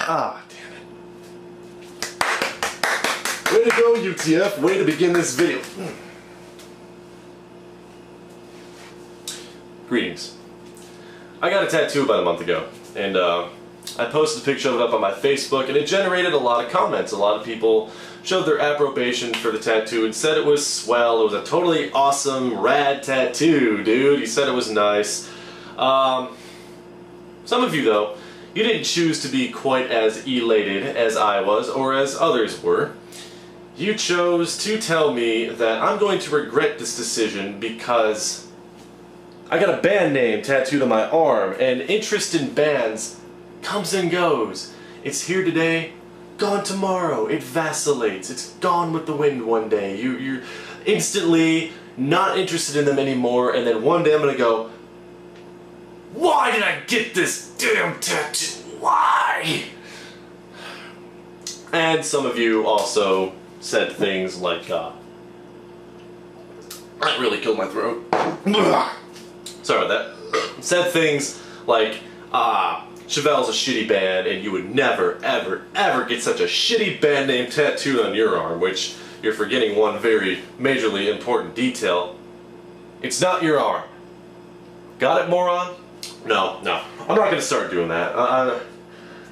Ah, damn it. Way to go, UTF. Way to begin this video. Greetings. I got a tattoo about a month ago, and I posted a picture of it up on my Facebook, and it generated a lot of comments. A lot of people showed their approbation for the tattoo and said it was swell. It was a totally awesome, rad tattoo, dude. You said it was nice. Some of you, though, you didn't choose to be quite as elated as I was, or as others were. You chose to tell me that I'm going to regret this decision because I got a band name tattooed on my arm, and interest in bands comes and goes. It's here today, gone tomorrow. It vacillates. It's gone with the wind one day. You're instantly not interested in them anymore, and then one day I'm gonna go, why did I get this damn tattoo? Why? And some of you also said things like, that really killed my throat. Sorry about that. Said things like, Chevelle's a shitty band, and you would never, ever, ever get such a shitty band name tattooed on your arm, which you're forgetting one very majorly important detail. It's not your arm. Got it, moron? No. I'm not going to start doing that.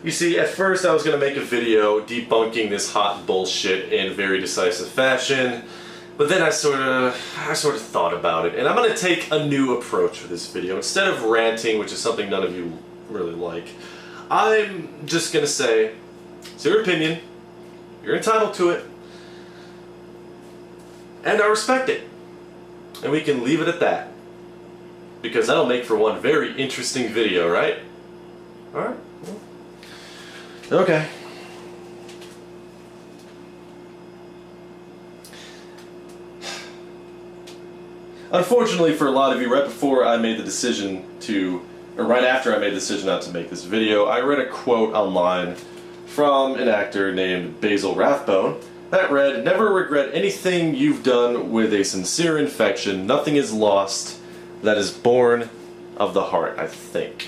You see, at first I was going to make a video debunking this hot bullshit in very decisive fashion, but then I sort of thought about it, and I'm going to take a new approach for this video. Instead of ranting, which is something none of you really like, I'm just going to say, it's your opinion, you're entitled to it, and I respect it. And we can leave it at that. Because that'll make for one very interesting video, right? Alright. Okay. Unfortunately for a lot of you, right before I made the decision to, or right after I made the decision not to make this video, I read a quote online from an actor named Basil Rathbone that read, "Never regret anything you've done with a sincere infection. Nothing is lost that is born of the heart," I think.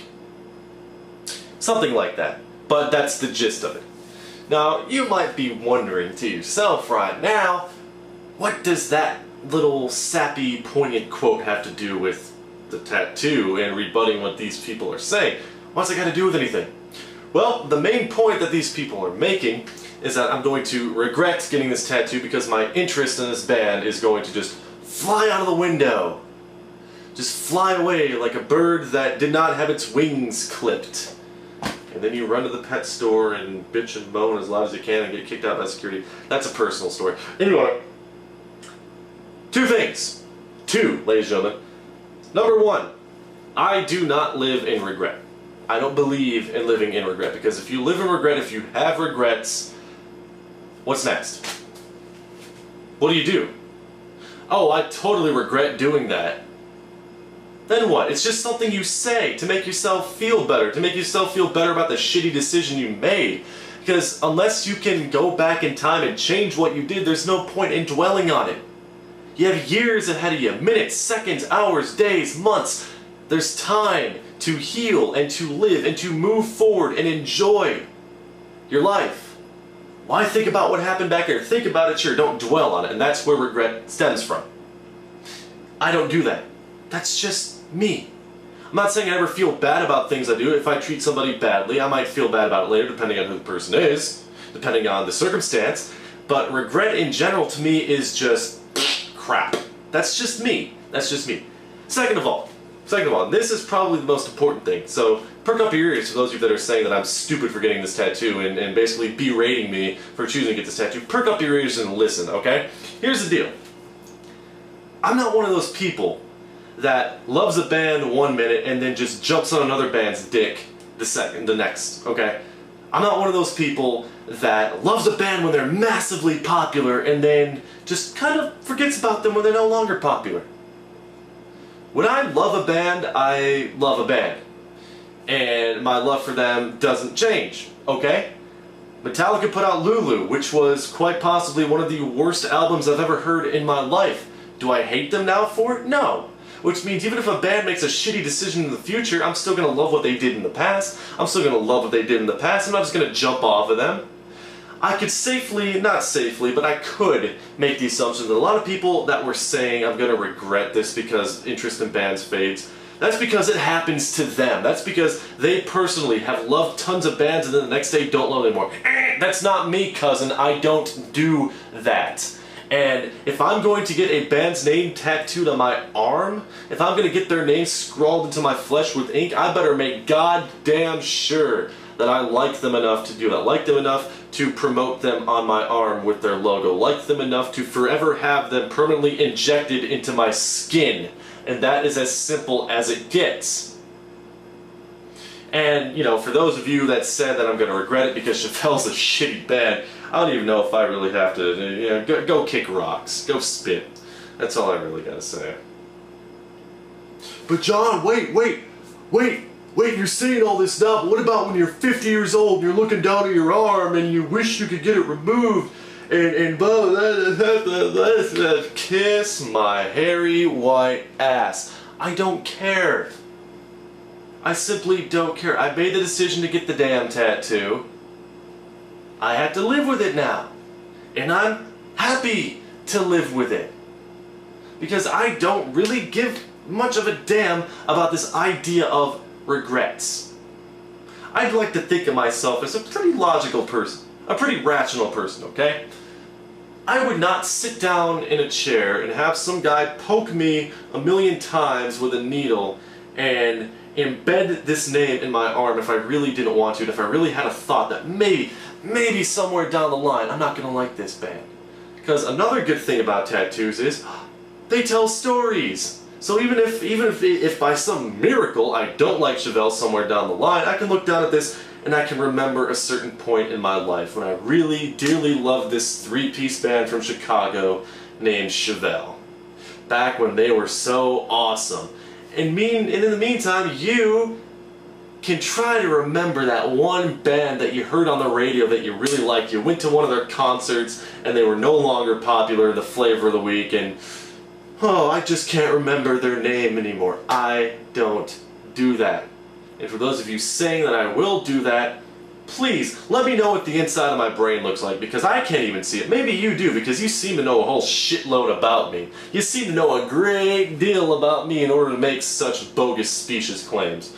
Something like that. But that's the gist of it. Now, you might be wondering to yourself right now, what does that little sappy, poignant quote have to do with the tattoo and rebutting what these people are saying? What's it got to do with anything? Well, the main point that these people are making is that I'm going to regret getting this tattoo because my interest in this band is going to just fly out of the window. Just fly away like a bird that did not have its wings clipped. And then you run to the pet store and bitch and moan as loud as you can and get kicked out by security. That's a personal story. Anyway, two things. Two, ladies and gentlemen. Number one, I do not live in regret. I don't believe in living in regret, because if you live in regret, if you have regrets, what's next? What do? Oh, I totally regret doing that. Then what? It's just something you say to make yourself feel better, to make yourself feel better about the shitty decision you made. Because unless you can go back in time and change what you did, there's no point in dwelling on it. You have years ahead of you, minutes, seconds, hours, days, months. There's time to heal and to live and to move forward and enjoy your life. Why think about what happened back there? Think about it, sure, don't dwell on it, and that's where regret stems from. I don't do that. That's just me. I'm not saying I ever feel bad about things I do. If I treat somebody badly, I might feel bad about it later, depending on who the person is, depending on the circumstance. But regret in general to me is just crap. That's just me. That's just me. Second of all, this is probably the most important thing. So perk up your ears for those of you that are saying that I'm stupid for getting this tattoo and basically berating me for choosing to get this tattoo. Perk up your ears and listen, okay? Here's the deal. I'm not one of those people that loves a band one minute and then just jumps on another band's dick the next, okay? I'm not one of those people that loves a band when they're massively popular and then just kind of forgets about them when they're no longer popular. When I love a band, I love a band. And my love for them doesn't change, okay? Metallica put out Lulu, which was quite possibly one of the worst albums I've ever heard in my life. Do I hate them now for it? No. which means even if a band makes a shitty decision in the future, I'm still going to love what they did in the past. I'm still going to love what they did in the past. I'm not just going to jump off of them. I could safely, not safely, but I could make the assumption that a lot of people that were saying I'm going to regret this because interest in bands fades, that's because it happens to them. That's because they personally have loved tons of bands and then the next day don't love them anymore. That's not me, cousin. I don't do that. And if I'm going to get a band's name tattooed on my arm, if I'm going to get their name scrawled into my flesh with ink, I better make goddamn sure that I like them enough to do that. Like them enough to promote them on my arm with their logo. Like them enough to forever have them permanently injected into my skin. And that is as simple as it gets. And, you know, for those of you that said that I'm going to regret it because Chevelle's a shitty band, I don't even know if I really have to, you know, go kick rocks. Go spit. That's all I really got to say. But John, wait, you're saying all this now, but what about when you're 50 years old and you're looking down at your arm and you wish you could get it removed and blah, blah, blah, blah, kiss my hairy white ass. I don't care. I simply don't care. I made the decision to get the damn tattoo. I have to live with it now. And I'm happy to live with it. Because I don't really give much of a damn about this idea of regrets. I'd like to think of myself as a pretty logical person. A pretty rational person, okay? I would not sit down in a chair and have some guy poke me 1,000,000 times with a needle and embed this name in my arm if I really didn't want to, and if I really had a thought that maybe somewhere down the line I'm not going to like this band. Because another good thing about tattoos is they tell stories. So even if by some miracle I don't like Chevelle somewhere down the line, I can look down at this and I can remember a certain point in my life when I really dearly loved this three-piece band from Chicago named Chevelle. Back when they were so awesome. And in the meantime, you can try to remember that one band that you heard on the radio that you really liked. You went to one of their concerts and they were no longer popular, the flavor of the week, and oh, I just can't remember their name anymore. I don't do that. And for those of you saying that I will do that, please let me know what the inside of my brain looks like, because I can't even see it. Maybe you do, because you seem to know a whole shitload about me. You seem to know a great deal about me in order to make such bogus, specious claims.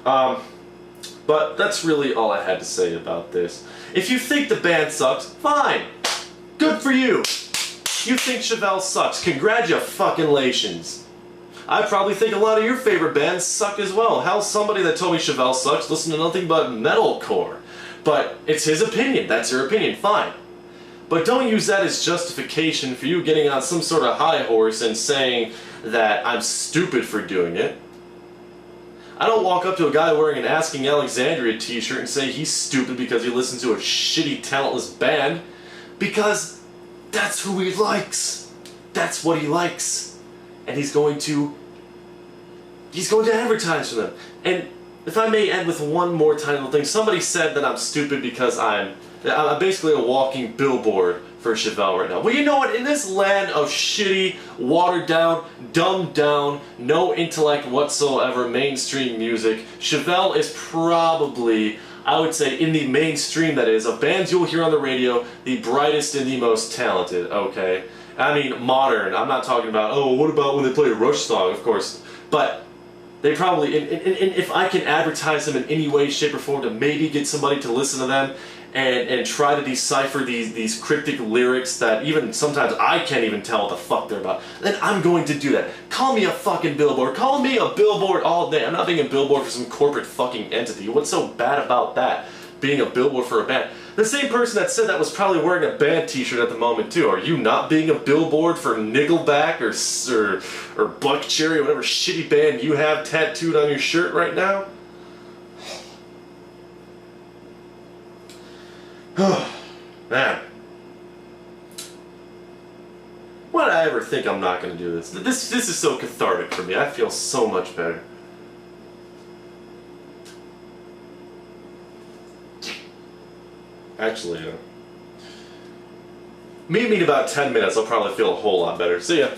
But that's really all I had to say about this. If you think the band sucks, fine. Good for you. You think Chevelle sucks. Congratulations. I probably think a lot of your favorite bands suck as well. Hell, somebody that told me Chevelle sucks listened to nothing but metalcore. But it's his opinion. That's your opinion. Fine. But don't use that as justification for you getting on some sort of high horse and saying that I'm stupid for doing it. I don't walk up to a guy wearing an Asking Alexandria t-shirt and say he's stupid because he listens to a shitty, talentless band. Because that's who he likes. That's what he likes. And he's going to advertise for them. And if I may end with one more tiny little thing, somebody said that I'm stupid because I'm basically a walking billboard for Chevelle right now. Well, you know what? In this land of shitty, watered down, dumbed down, no intellect whatsoever mainstream music, Chevelle is probably, I would say, in the mainstream, that is, of bands you'll hear on the radio, the brightest and the most talented, okay? I mean, modern. I'm not talking about, oh, what about when they play a Rush song, of course. But they probably, and if I can advertise them in any way, shape, or form to maybe get somebody to listen to them and try to decipher these cryptic lyrics that even sometimes I can't even tell what the fuck they're about, then I'm going to do that. Call me a fucking billboard. Call me a billboard all day. I'm not being a billboard for some corporate fucking entity. What's so bad about that? Being a billboard for a band. The same person that said that was probably wearing a band t-shirt at the moment too. Are you not being a billboard for Nickelback or Buckcherry or whatever shitty band you have tattooed on your shirt right now? Man. Why did I ever think I'm not going to do this? This is so cathartic for me. I feel so much better. Actually, meet me in about 10 minutes. I'll probably feel a whole lot better. See ya.